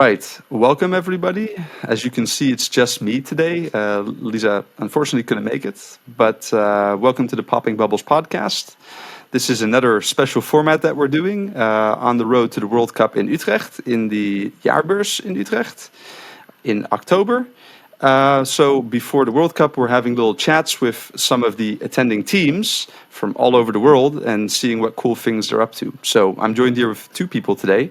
Right. Welcome, everybody. As you can see, it's just me today. Lisa unfortunately couldn't make it, but welcome to the Popping Bubbles podcast. This is another special format that we're doing on the road to the World Cup in Utrecht, in the Jaarbeurs in Utrecht in October. So before the World Cup, we're having little chats with some of the attending teams from all over the world and seeing what cool things they're up to. So I'm joined here with two people today.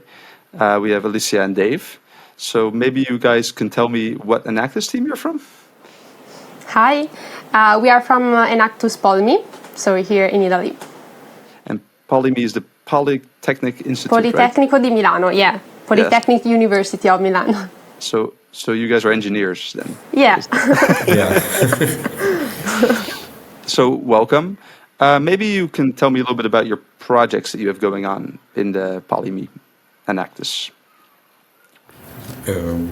We have Alicia and Dave. So maybe you guys can tell me what Enactus team you're from? Hi, we are from Enactus PoliMi, so we're here in Italy. And PoliMi is the Polytechnic Institute, Politecnico right? di Milano, yeah. Polytechnic University of Milano. So you guys are engineers then? Yeah. Yeah. So welcome. Maybe you can tell me a little bit about your projects that you have going on in the PoliMi Enactus. I'll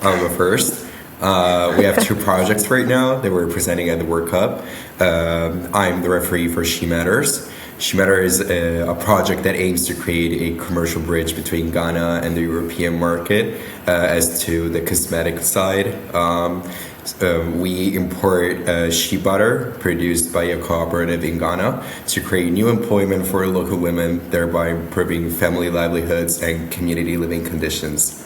go first. We have two projects right now that we're presenting at the World Cup. I'm the referee for She Matters. She Matters is a project that aims to create a commercial bridge between Ghana and the European market as to the cosmetic side. We import shea butter produced by a cooperative in Ghana to create new employment for local women, thereby improving family livelihoods and community living conditions.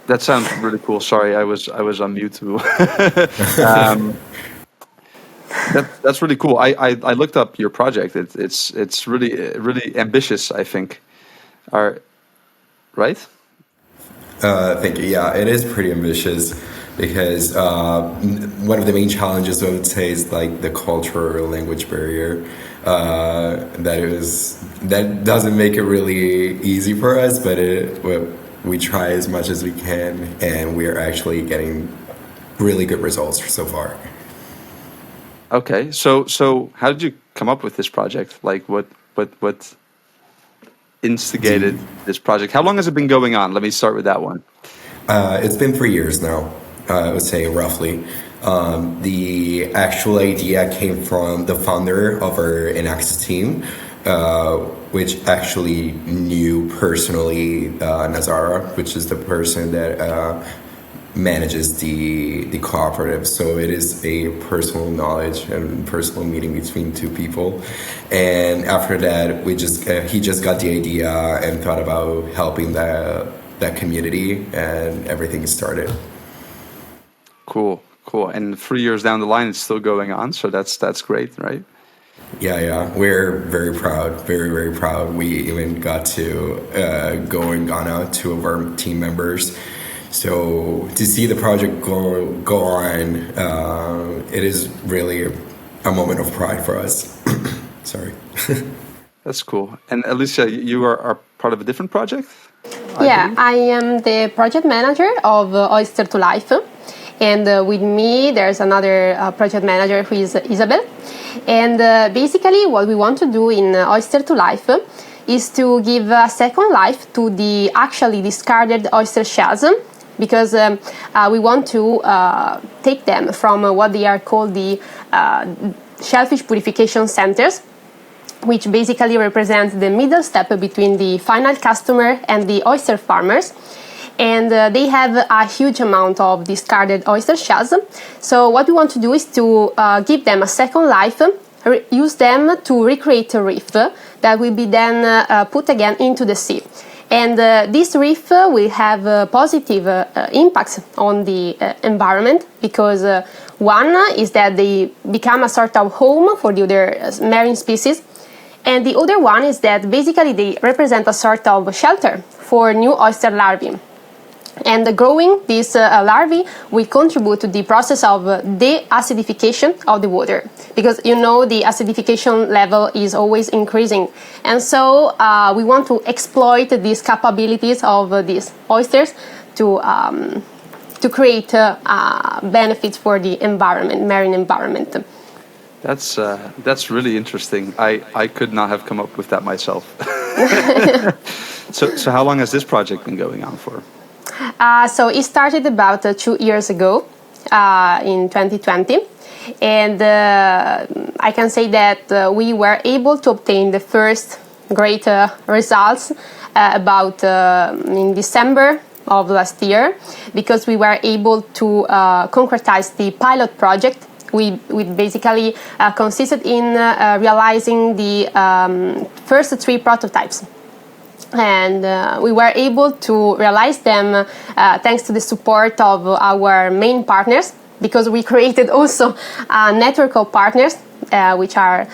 That sounds really cool. Sorry, I was on mute too. That's really cool. I looked up your project. It's really ambitious, I think. Right? Thank you. Yeah, it is pretty ambitious because one of the main challenges I would say is like the cultural or language barrier. That doesn't make it really easy for us, but we try as much as we can, and we are actually getting really good results so far. Okay, so how did you come up with this project? Like, what instigated this project? How long has it been going on? Let me start with that one. It's been 3 years now, I would say roughly. The actual idea came from the founder of our Enactus team, which actually knew personally Nazara, which is the person that manages the cooperative. So it is a personal knowledge and personal meeting between two people. And after that, he just got the idea and thought about helping that community, and everything started. Cool. And 3 years down the line, it's still going on. So that's great, right? Yeah. We're very proud, very, very proud. We even got to go in Ghana, two of our team members. So to see the project go on, it is really a moment of pride for us. Sorry. That's cool. And Alicia, you are part of a different project? I am the project manager of Oyster to Life. And with me, there's another project manager who is Isabel. And basically what we want to do in Oyster to Life is to give a second life to the actually discarded oyster shells, because we want to take them from what they are called the shellfish purification centers, which basically represents the middle step between the final customer and the oyster farmers. And they have a huge amount of discarded oyster shells. So what we want to do is to give them a second life, use them to recreate a reef that will be then put again into the sea. And this reef will have positive impacts on the environment, because one is that they become a sort of home for the other marine species. And the other one is that basically they represent a sort of shelter for new oyster larvae. And growing these larvae will contribute to the process of de-acidification of the water, because the acidification level is always increasing. And so we want to exploit these capabilities of these oysters to create benefits for the environment, marine environment. That's really interesting. I could not have come up with that myself. So how long has this project been going on for? So it started about 2 years ago, in 2020, And I can say that we were able to obtain the first great results about in December of last year, because we were able to concretize the pilot project. We basically consisted in realizing the first 3 prototypes. And we were able to realize them thanks to the support of our main partners, because we created also a network of partners, which are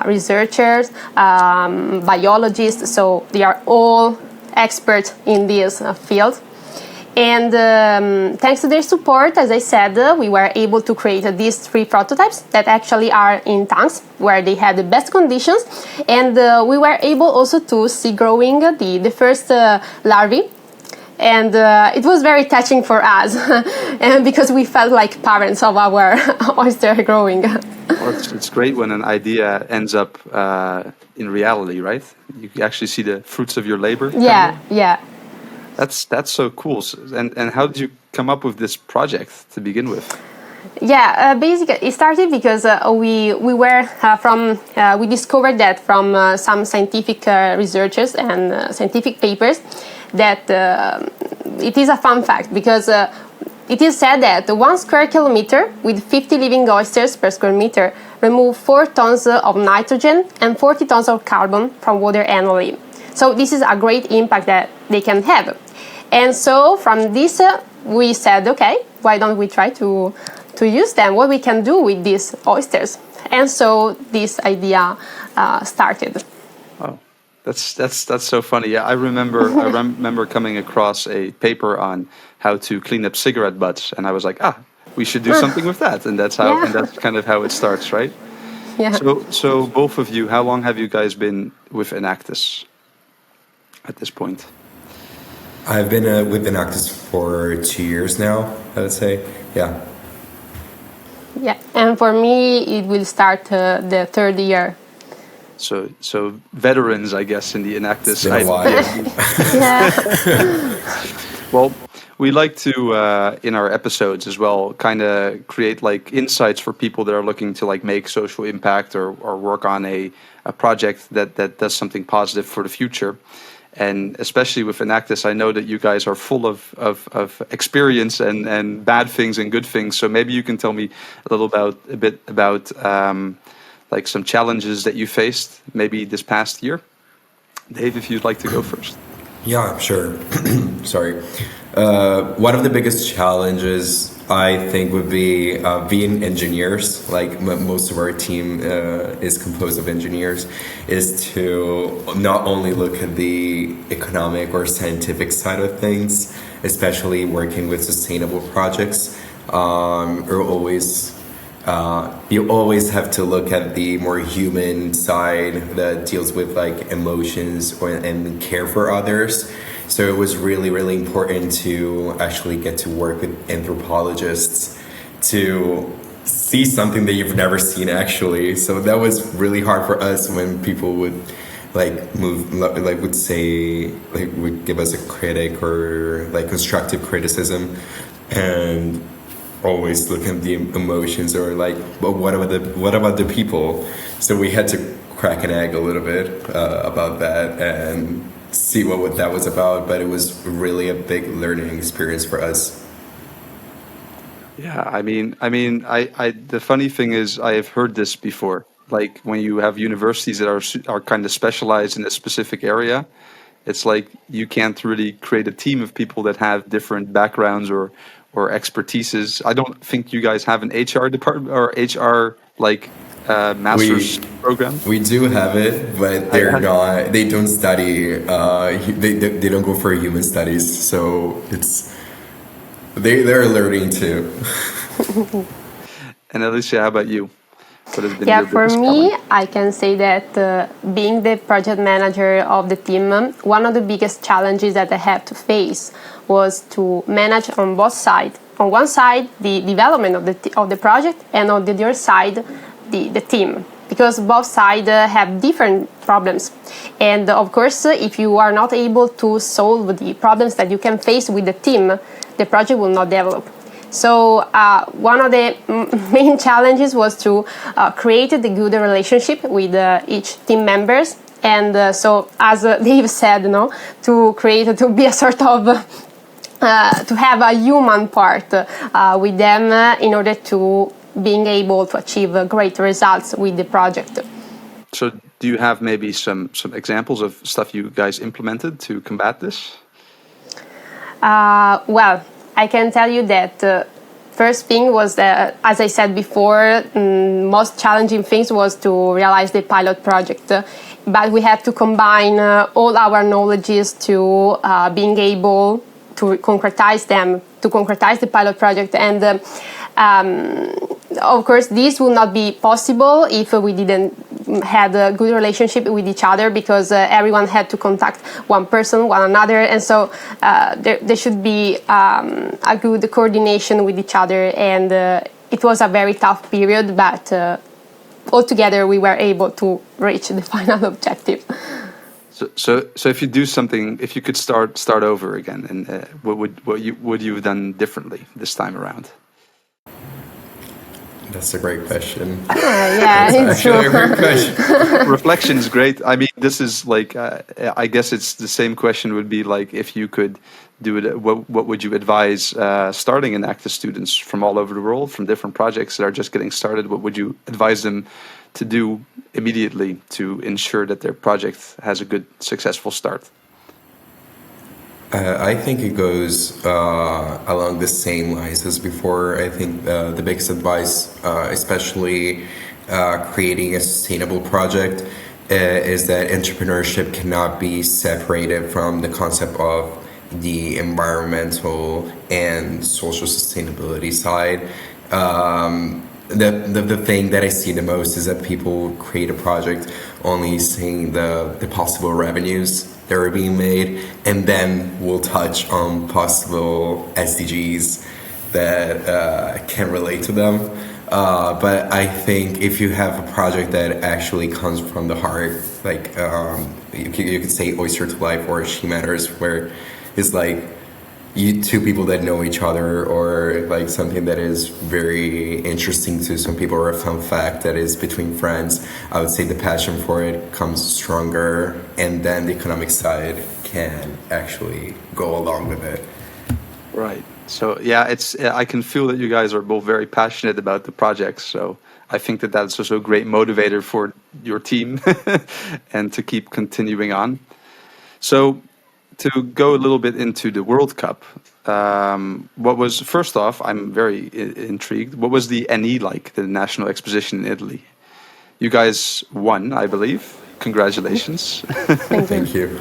researchers, biologists, so they are all experts in this field. And thanks to their support, as I said, we were able to create these 3 prototypes that actually are in tanks where they had the best conditions. And we were able also to see growing the first larvae. And it was very touching for us and because we felt like parents of our oyster growing. Well, it's great when an idea ends up in reality, right? You actually see the fruits of your labor. Yeah, yeah. That's so cool. And how did you come up with this project to begin with? Yeah, basically it started because we discovered that from some scientific researchers and scientific papers that it is a fun fact, because it is said that 1 square kilometer with 50 living oysters per square meter remove 4 tons of nitrogen and 40 tons of carbon from water annually. So this is a great impact that they can have. And so from this, we said, okay, why don't we try to use them? What we can do with these oysters? And so this idea started. Oh, that's so funny. Yeah, I remember coming across a paper on how to clean up cigarette butts, and I was like, we should do something with that. And that's how, and that's kind of how it starts, right? Yeah. So both of you, how long have you guys been with Enactus at this point? I've been with Enactus for 2 years now, I would say. Yeah. Yeah, and for me, it will start the 3rd year. So veterans, I guess, in the Enactus. It's been a while. Yeah. Well, we like to in our episodes as well kind of create like insights for people that are looking to like make social impact or work on a project that does something positive for the future. And especially with Enactus, I know that you guys are full of experience and bad things and good things. So maybe you can tell me a bit about like some challenges that you faced maybe this past year. Dave, if you'd like to go first. Yeah, sure. Sorry. One of the biggest challenges I think would be being engineers. Like most of our team is composed of engineers, is to not only look at the economic or scientific side of things, especially working with sustainable projects. You always have to look at the more human side that deals with like emotions and care for others. So it was really, really important to actually get to work with anthropologists to see something that you've never seen actually. So that was really hard for us when people would would give us a critic or like constructive criticism, and always look at the emotions or like, but what about the people? So we had to crack an egg a little bit about that and see what that was about. But it was really a big learning experience for us. Yeah, I mean, the funny thing is, I have heard this before. Like when you have universities that are kind of specialized in a specific area, it's like you can't really create a team of people that have different backgrounds or expertises. I don't think you guys have an HR department or HR master's program. We do have it, but they're not. They don't study. They don't go for human studies. So they're learning too. And Alicia, how about you? What has been your for biggest me, challenge? I can say that being the project manager of the team, one of the biggest challenges that I had to face was to manage on both sides. On one side, the development of the project, and on the other side, the team. Because both sides have different problems. And of course, if you are not able to solve the problems that you can face with the team, the project will not develop. So one of the main challenges was to create the good relationship with each team members. And so, as Dave said, to be a sort of to have a human part with them in order to being able to achieve great results with the project. So do you have maybe some examples of stuff you guys implemented to combat this? Well, I can tell you that first thing was that, as I said before, most challenging things was to realize the pilot project. But we had to combine all our knowledges to being able to concretize them, to concretize the pilot project. And of course, this would not be possible if we didn't had a good relationship with each other, because everyone had to contact one person, one another. And so there should be a good coordination with each other. And it was a very tough period, but altogether we were able to reach the final objective. So if you do something, if you could start over again, and what would you have done differently this time around? That's a great question. Yeah, That's actually a great question. Reflection is great. I mean, this is like, I guess it's the same question would be like, if you could do it, what would you advise starting Enactus students from all over the world, from different projects that are just getting started? What would you advise them to do immediately to ensure that their project has a good, successful start? I think it goes along the same lines as before. I think the biggest advice, especially creating a sustainable project, is that entrepreneurship cannot be separated from the concept of the environmental and social sustainability side. The thing that I see the most is that people create a project only seeing the possible revenues that are being made, and then we'll touch on possible SDGs that can relate to them. But I think if you have a project that actually comes from the heart, like you could say Oyster to Life or She Matters, where it's like you two people that know each other, or like something that is very interesting to some people, or a fun fact that is between friends, I would say the passion for it comes stronger, and then the economic side can actually go along with it. Right. So yeah, I can feel that you guys are both very passionate about the project. So I think that that's also a great motivator for your team and to keep continuing on. So to go a little bit into the World Cup, what was, first off, I'm very intrigued. What was the NE like, the National Exposition in Italy? You guys won, I believe. Congratulations. Thank you.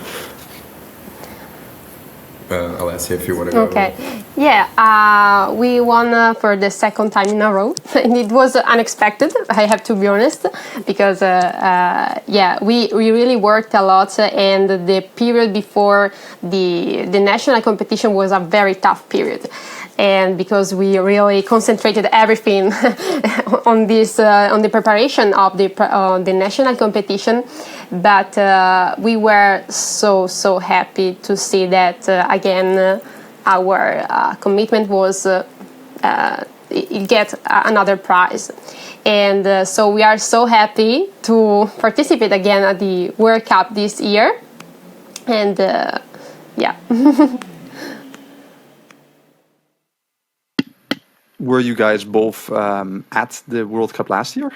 Alessia, if you want to go. Okay. Yeah, we won for the second time in a row, and it was unexpected, I have to be honest, because we really worked a lot, and the period before the national competition was a very tough period. And because we really concentrated everything on this, on the preparation of the national competition, but we were so happy to see that again our commitment was it get another prize, and so we are so happy to participate again at the World Cup this year, and yeah. Were you guys both at the World Cup last year?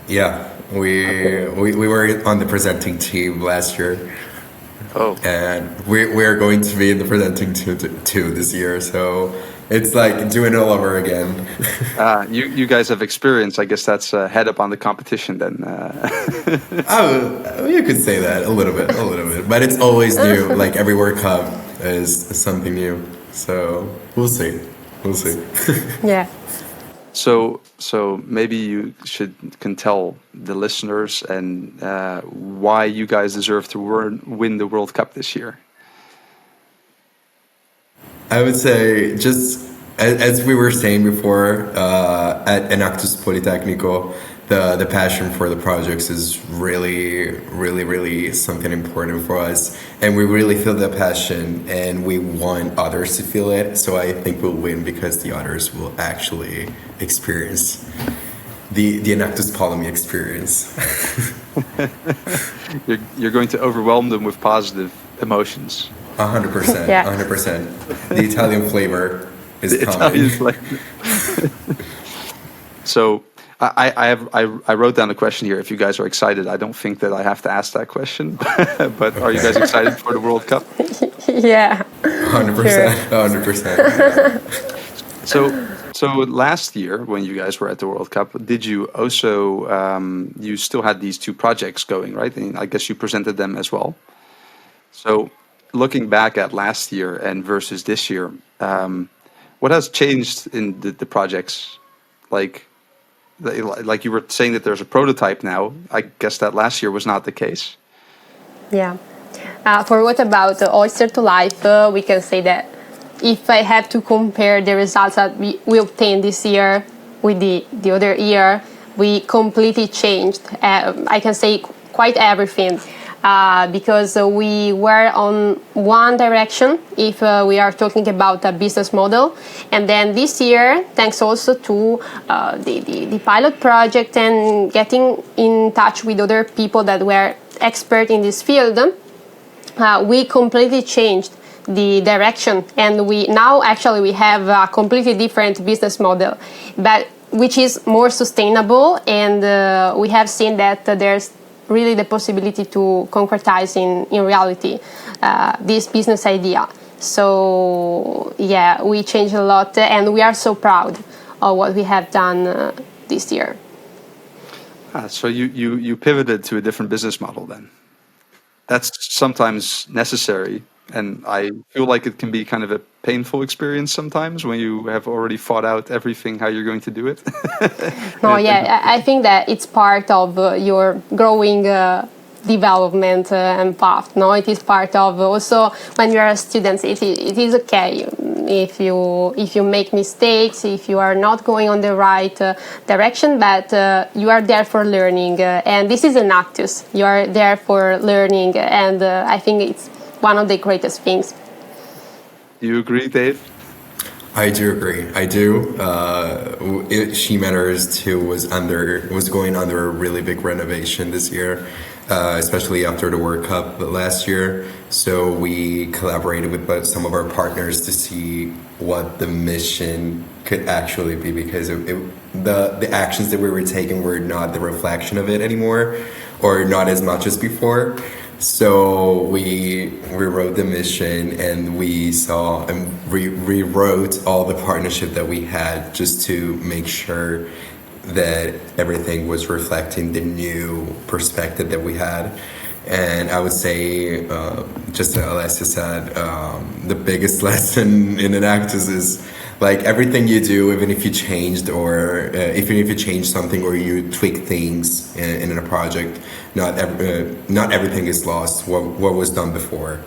Yeah, we were on the presenting team last year. Oh. And we're going to be in the presenting team this year, so it's like doing it all over again. You guys have experience. I guess that's head up on the competition then. Oh, you could say that a little bit, but it's always new. Like every World Cup is something new, so we'll see. Yeah. So maybe you can tell the listeners and why you guys deserve to win the World Cup this year. I would say, just as we were saying before, at Enactus Politecnico, the passion for the projects is really something important for us, and we really feel the passion, and we want others to feel it. So I think we'll win because the others will actually experience the Enactus PoliMi experience. You're going to overwhelm them with positive emotions. 100%. Yeah. 100%. The Italian flavor is The coming. Italian flavor. So I wrote down a question here. If you guys are excited, I don't think that I have to ask that question. But are you guys excited for the World Cup? Yeah. 100%. 100%. So last year when you guys were at the World Cup, did you also you still had these two projects going, right? And I guess you presented them as well. So looking back at last year and versus this year, what has changed in the projects? Like you were saying that there's a prototype now. I guess that last year was not the case. Yeah. For what about Oyster to Life, we can say that if I have to compare the results that we obtained this year with the other year, we completely changed. I can say quite everything. Because we were on one direction if we are talking about a business model. And then this year, thanks also to the pilot project and getting in touch with other people that were expert in this field, we completely changed the direction. And we have a completely different business model, but which is more sustainable. And we have seen that there's really the possibility to concretize in reality this business idea. So yeah, we changed a lot, and we are so proud of what we have done this year. So you pivoted to a different business model then. That's sometimes necessary, and I feel like it can be kind of a painful experience sometimes when you have already thought out everything how you're going to do it. No, yeah, I think that it's part of your growing development and path. No, it is part of also when you are a student. It is okay if you make mistakes, if you are not going on the right direction, but you are there for learning. And this is Enactus. You are there for learning, and I think it's one of the greatest things. Do you agree, Dave? I do agree. I do. She Matters 2 was going under a really big renovation this year, especially after the World Cup last year. So we collaborated with some of our partners to see what the mission could actually be, because the actions that we were taking were not the reflection of it anymore, or not as much as before. So we rewrote the mission, and we saw and rewrote all the partnership that we had, just to make sure that everything was reflecting the new perspective that we had. And I would say, just as Alessia said, the biggest lesson in Enactus is, like, everything you do, even if you changed, or even if you change something or you tweak things in a project, not everything is lost. What was done before,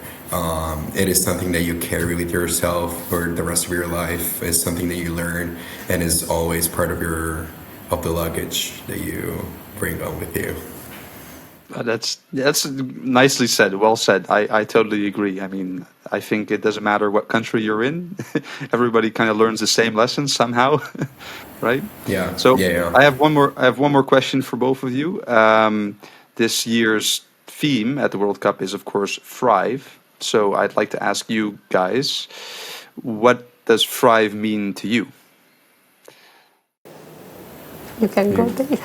it is something that you carry with yourself for the rest of your life. It's something that you learn, and is always part of the luggage that you bring on with you. That's nicely said. Well said. I totally agree. I mean, I think it doesn't matter what country you're in. Everybody kind of learns the same lessons somehow, right? Yeah. So yeah. I have one more question for both of you. This year's theme at the World Cup is, of course, Thrive. So I'd like to ask you guys, what does Thrive mean to you? You can go, Dave.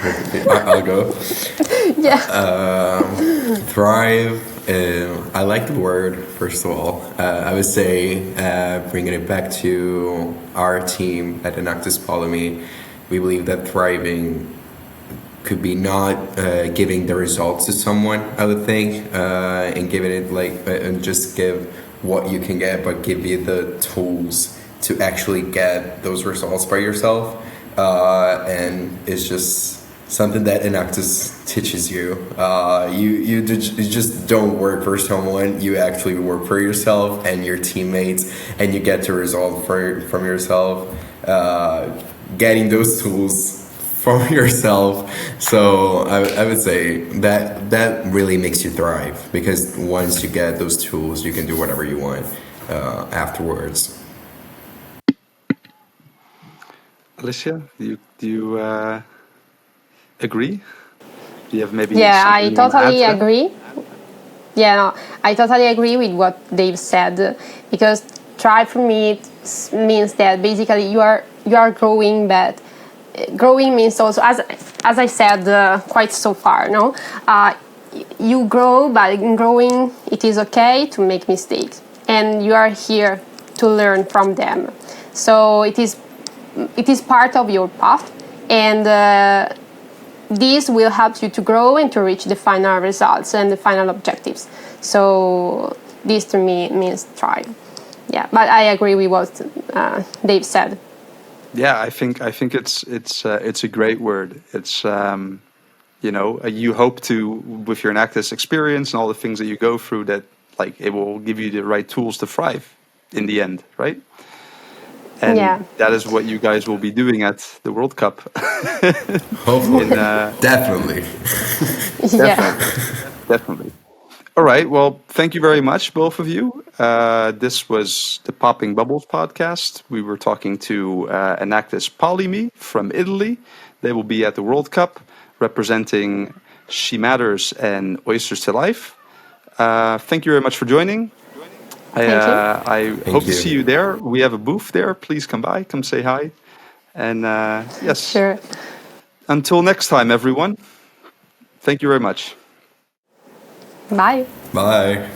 I'll go. Yeah. Thrive. I like the word, first of all. I would say, bringing it back to our team at Enactus PoliMi, we believe that thriving could be not giving the results to someone, I would think, and giving it and just give what you can get, but give you the tools to actually get those results by yourself. And it's just something that Enactus teaches you. You just don't work for someone. You actually work for yourself and your teammates, and you get the result from yourself. Getting those tools from yourself. So I would say that really makes you thrive, because once you get those tools, you can do whatever you want afterwards. Alicia, do you agree? Do you have maybe Yeah, something I you want to add totally to that? agree. Yeah, no, I totally agree with what Dave said, because thrive for me means that basically you are growing, but growing means also, as I said quite so far, no, you grow, but in growing it is okay to make mistakes, and you are here to learn from them. So it is part of your path, and this will help you to grow and to reach the final results and the final objectives. So this to me means thrive. Yeah, but I agree with what Dave said. Yeah, I think it's a great word. It's you hope to, with your Enactus experience and all the things that you go through, that like it will give you the right tools to thrive in the end, right? And Yeah, that is what you guys will be doing at the World Cup. Hopefully, in definitely. yeah. Definitely, definitely. All right. Well, thank you very much, both of you. This was the Popping Bubbles podcast. We were talking to Enactus PoliMi from Italy. They will be at the World Cup representing She Matters and Oysters to Life. Thank you very much for joining. Thank you. I hope Thank to see you. you there. We have a booth there. Please come by, come say hi. And yes, Sure. until next time, everyone. Thank you very much. Bye. Bye.